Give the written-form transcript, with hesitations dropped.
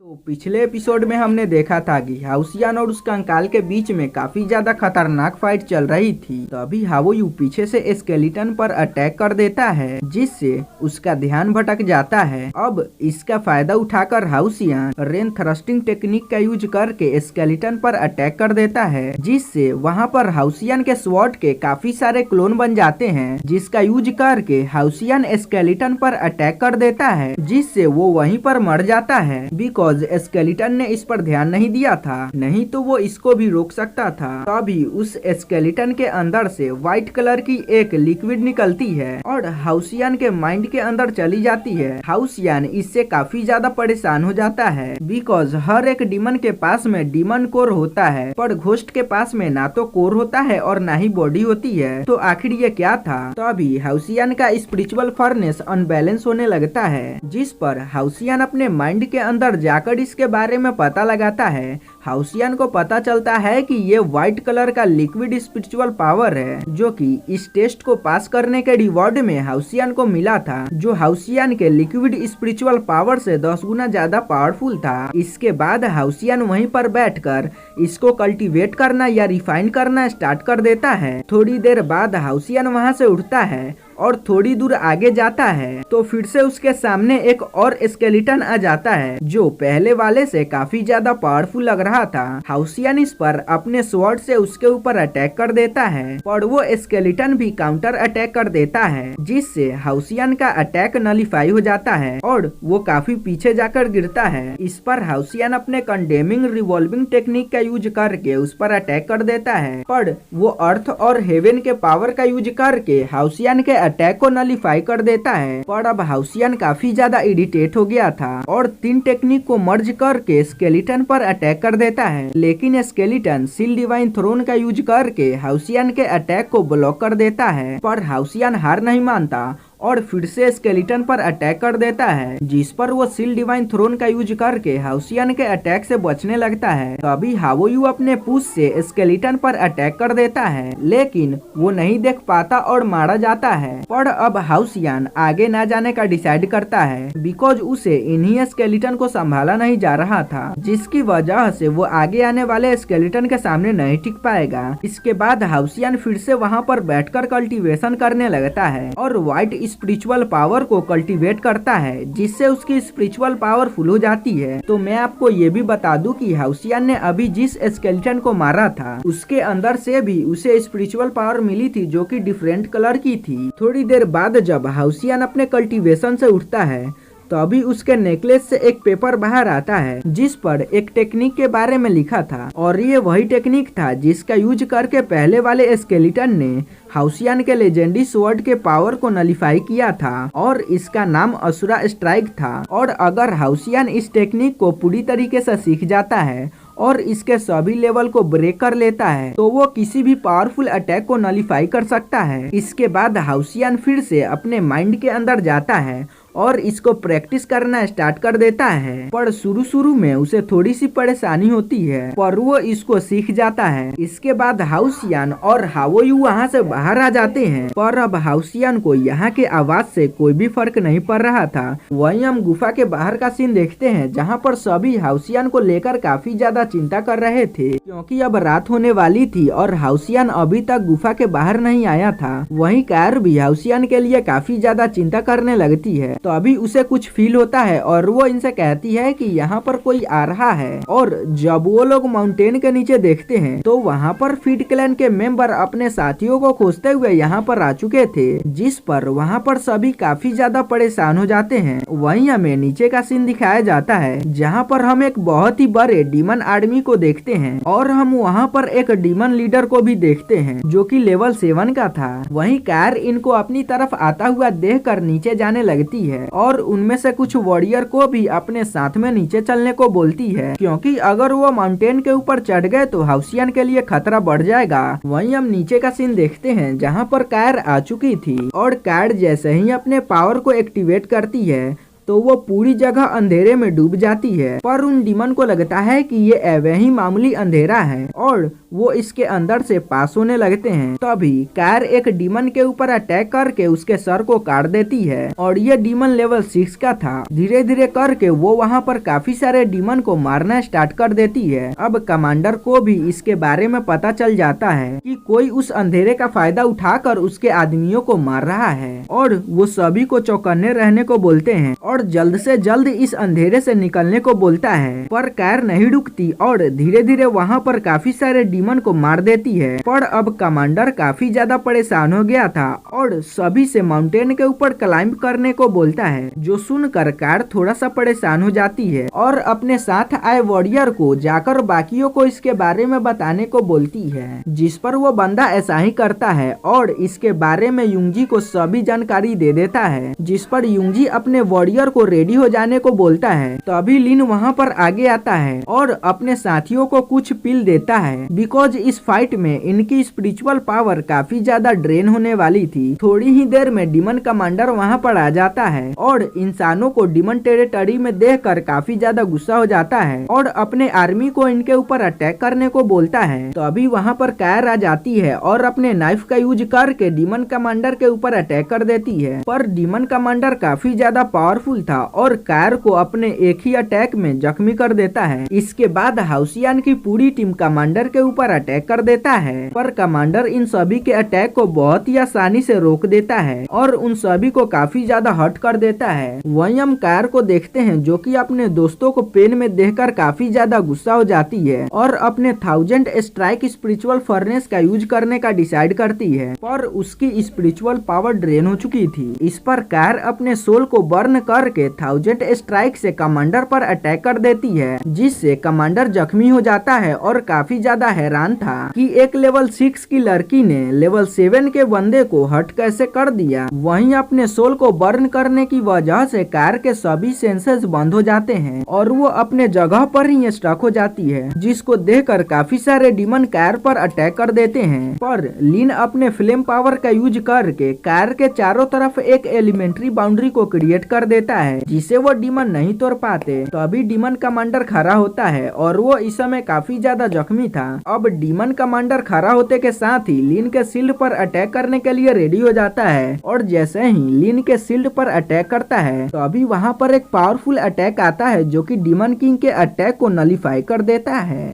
तो पिछले एपिसोड में हमने देखा था कि हाउसियान और उस कंकाल के बीच में काफी ज्यादा खतरनाक फाइट चल रही थी। तभी हावोयू पीछे से स्केलेटन पर अटैक कर देता है, जिससे उसका ध्यान भटक जाता है। अब इसका फायदा उठाकर हाउसियान रेन थ्रस्टिंग टेक्निक का यूज करके स्केलेटन पर अटैक कर देता है, जिससे वहाँ पर हाउसियान के स्वॉर्ड के काफी सारे क्लोन बन जाते हैं, जिसका यूज करके हाउसियान स्केलेटन पर अटैक कर देता है, जिससे वो वहीं पर मर जाता है। बिकॉज स्केलेटन ने इस पर ध्यान नहीं दिया था, नहीं तो वो इसको भी रोक सकता था। तभी उस स्केलेटन के अंदर से व्हाइट कलर की एक लिक्विड निकलती है और हाउसियान के माइंड के अंदर चली जाती है। हाउसियान इससे काफी ज्यादा परेशान हो जाता है, बिकॉज हर एक डीमन के पास में डीमन कोर होता है, पर घोस्ट के पास में ना तो कोर होता है और ना ही बॉडी होती है। तो आखिर ये क्या था? तभी हाउसियान का स्पिरिचुअल फर्नेस अनबैलेंस होने लगता है, जिस पर हाउसियान अपने माइंड के अंदर जाकर इसके बारे में पता लगाता है। हाउसियान को पता चलता है कि ये व्हाइट कलर का लिक्विड स्पिरिचुअल पावर है, जो कि इस टेस्ट को पास करने के रिवॉर्ड में हाउसियान को मिला था, जो हाउसियान के लिक्विड स्पिरिचुअल पावर से 10 गुना ज्यादा पावरफुल था। इसके बाद हाउसियान वहीं पर बैठकर इसको कल्टीवेट करना या रिफाइन करना स्टार्ट कर देता है। थोड़ी देर बाद हाउसियान वहां से उठता है और थोड़ी दूर आगे जाता है तो फिर से उसके सामने एक और स्केलेटन आ जाता है, जो पहले वाले से काफी ज्यादा पावरफुल लग रहा था। हाउसियान इस पर अपने स्वॉर्ड से उसके ऊपर अटैक कर देता है, पर वो स्केलेटन भी काउंटर अटैक कर देता है, जिससे हाउसियान का अटैक नलिफाई हो जाता है और वो काफी पीछे जाकर गिरता है। इस पर हाउसियान अपने कंडेमिंग रिवॉल्विंग टेक्निक का यूज करके उस पर अटैक कर देता है, पर वो अर्थ और हेवन के पावर का यूज करके हाउसियान के अटैक को नलिफाई कर देता है। पर अब हाउसियान काफी ज्यादा इरिटेट हो गया था और 3 टेक्निक को मर्ज करके स्केलेटन पर अटैक कर देता है, लेकिन स्केलेटन सील डिवाइन थ्रोन का यूज करके हाउसियान के अटैक को ब्लॉक कर देता है। पर हाउसियान हार नहीं मानता और फिर से स्केलेटन पर अटैक कर देता है, जिस पर वो सील डिवाइन थ्रोन का यूज करके हाउसियान के अटैक से बचने लगता है। तभी हावोयू अपने पुश से स्केलेटन पर अटैक कर देता है, लेकिन वो नहीं देख पाता और मारा जाता है। पर अब हाउसियान आगे ना जाने का डिसाइड करता है, बिकॉज उसे इन्हीं स्केलेटन को संभाला नहीं जा रहा था, जिसकी वजह से वो आगे आने वाले स्केलेटन के सामने नहीं टिक पाएगा। इसके बाद हाउसियान फिर से वहाँ पर बैठकर कल्टीवेशन करने लगता है और व्हाइट स्पिरिचुअल पावर को कल्टीवेट करता है, जिससे उसकी स्पिरिचुअल पावर फुल हो जाती है। तो मैं आपको ये भी बता दूं कि हाउसियान ने अभी जिस स्केलेटन को मारा था, उसके अंदर से भी उसे स्पिरिचुअल पावर मिली थी, जो कि डिफरेंट कलर की थी। थोड़ी देर बाद जब हाउसियान अपने कल्टीवेशन से उठता है, तभी उसके नेकलेस से एक पेपर बाहर आता है, जिस पर एक टेक्निक के बारे में लिखा था, और ये वही टेक्निक था जिसका यूज करके पहले वाले स्केलेटन ने हाउसियान के लेजेंडरी स्वॉर्ड के पावर को नलिफाई किया था, और इसका नाम असुरा स्ट्राइक था। और अगर हाउसियान इस टेक्निक को पूरी तरीके से सीख जाता है और इसके सभी लेवल को ब्रेक कर लेता है, तो वो किसी भी पावरफुल अटैक को नलिफाई कर सकता है। इसके बाद हाउसियान फिर से अपने माइंड के अंदर जाता है और इसको प्रैक्टिस करना स्टार्ट कर देता है, पर शुरू में उसे थोड़ी सी परेशानी होती है, पर वो इसको सीख जाता है। इसके बाद हाउसियान और हावोयू वहाँ से बाहर आ जाते हैं, पर अब हाउसियान को यहाँ के आवाज से कोई भी फर्क नहीं पड़ रहा था। वहीं हम गुफा के बाहर का सीन देखते हैं, जहाँ पर सभी हाउसियान को लेकर काफी ज्यादा चिंता कर रहे थे, क्योंकि अब रात होने वाली थी और हाउसियान अभी तक गुफा के बाहर नहीं आया था। वहीं कार भी हाउसियान के लिए काफी ज्यादा चिंता करने लगती है। तो अभी उसे कुछ फील होता है और वो इनसे कहती है कि यहाँ पर कोई आ रहा है, और जब वो लोग माउंटेन के नीचे देखते हैं तो वहाँ पर फीड क्लैन के मेंबर अपने साथियों को खोजते हुए यहाँ पर आ चुके थे, जिस पर वहाँ पर सभी काफी ज्यादा परेशान हो जाते हैं। वहीं हमें नीचे का सीन दिखाया जाता है, जहाँ पर हम एक बहुत ही बड़े डीमन आर्मी को देखते हैं, और हम वहाँ पर एक डीमन लीडर को भी देखते हैं, जो कि लेवल 7 का था। वहीं कार इनको अपनी तरफ आता हुआ देखकर नीचे जाने लगती है और उनमें से कुछ वॉरियर को भी अपने साथ में नीचे चलने को बोलती है, क्योंकि अगर वो माउंटेन के ऊपर चढ़ गए तो हाउसियान के लिए खतरा बढ़ जाएगा। वहीं हम नीचे का सीन देखते हैं, जहां पर कार आ चुकी थी, और कार जैसे ही अपने पावर को एक्टिवेट करती है तो वो पूरी जगह अंधेरे में डूब जाती है। पर उन डीमन को लगता है कि ये ऐवे ही मामूली अंधेरा है और वो इसके अंदर से पास होने लगते हैं। तभी कार एक डीमन के ऊपर अटैक करके उसके सर को काट देती है और ये डीमन लेवल 6 का था। धीरे धीरे करके वो वहाँ पर काफी सारे डीमन को मारना स्टार्ट कर देती है। अब कमांडर को भी इसके बारे में पता चल जाता है कि कोई उस अंधेरे का फायदा उठाकर उसके आदमियों को मार रहा है और वो सभी को चौकन्ने रहने को बोलते हैं और जल्द से जल्द इस अंधेरे से निकलने को बोलता है। पर कार नहीं रुकती और धीरे धीरे वहाँ पर काफी सारे डीमन को मार देती है। पर अब कमांडर काफी ज्यादा परेशान हो गया था और सभी से माउंटेन के ऊपर क्लाइंब करने को बोलता है, जो सुनकर कार थोड़ा सा परेशान हो जाती है और अपने साथ आए वॉरियर को जाकर बाकियों को इसके बारे में बताने को बोलती है, जिस पर वो बंदा ऐसा ही करता है और इसके बारे में युंगजी को सभी जानकारी दे देता है, जिस पर युंगजी अपने वॉरियर को रेडी हो जाने को बोलता है। तभी लिन वहाँ पर आगे आता है और अपने साथियों को कुछ पिल देता है, बिकॉज इस फाइट में इनकी स्पिरिचुअल पावर काफी ज्यादा ड्रेन होने वाली थी। थोड़ी ही देर में डीमन कमांडर वहाँ पर आ जाता है और इंसानों को डीमन टेरिटरी में देखकर काफी ज्यादा गुस्सा हो जाता है और अपने आर्मी को इनके ऊपर अटैक करने को बोलता है। तो अभी वहाँ पर कार आ जाती है और अपने नाइफ का यूज करके डीमन कमांडर के ऊपर अटैक कर देती है। पर डीमन कमांडर काफी ज्यादा पावरफुल था और कार को अपने एक ही अटैक में जख्मी कर देता है। इसके बाद हाउसियान की पूरी टीम कमांडर के ऊपर अटैक कर देता है, पर कमांडर इन सभी के अटैक को बहुत ही आसानी से रोक देता है और उन सभी को काफी ज्यादा हर्ट कर देता है। वहीं हम कार को देखते हैं जो कि अपने दोस्तों को पेन में देखकर काफी ज्यादा गुस्सा हो जाती है और अपने 1000 स्ट्राइक स्पिरिचुअल फर्नेस का यूज करने का डिसाइड करती है, पर उसकी स्पिरिचुअल पावर ड्रेन हो चुकी थी। इस पर कार अपने सोल को बर्न करके 1000 स्ट्राइक से कमांडर पर अटैक कर देती है, जिससे कमांडर जख्मी हो जाता है और काफी ज्यादा हैरान था कि एक लेवल 6 की लड़की ने लेवल 7 के बंदे को हर्ट कैसे कर दिया। वहीं अपने सोल को बर्न करने की वजह से कार के सभी सेंसेस बंद हो जाते हैं और वो अपने जगह पर ही स्टक हो जाती है, जिसको देखकर काफी सारे डीमन कार पर अटैक कर देते हैं। पर लिन अपने फ्लेम पावर का यूज करके कार के चारों तरफ एक एलिमेंट्री बाउंड्री को क्रिएट कर देता है, जिसे वो डीमन नहीं तोड़ पाते। तो अभी डीमन कमांडर खड़ा होता है और वो इस समय काफी ज्यादा जख्मी था। अब डीमन कमांडर खड़ा होते के साथ ही लिन के शील्ड पर अटैक करने के लिए रेडी हो जाता है और जैसे ही लिन के शील्ड पर अटैक करता है तो अभी वहाँ पर एक पावरफुल अटैक आता है जो कि डीमन किंग के अटैक को नलीफाई कर देता है।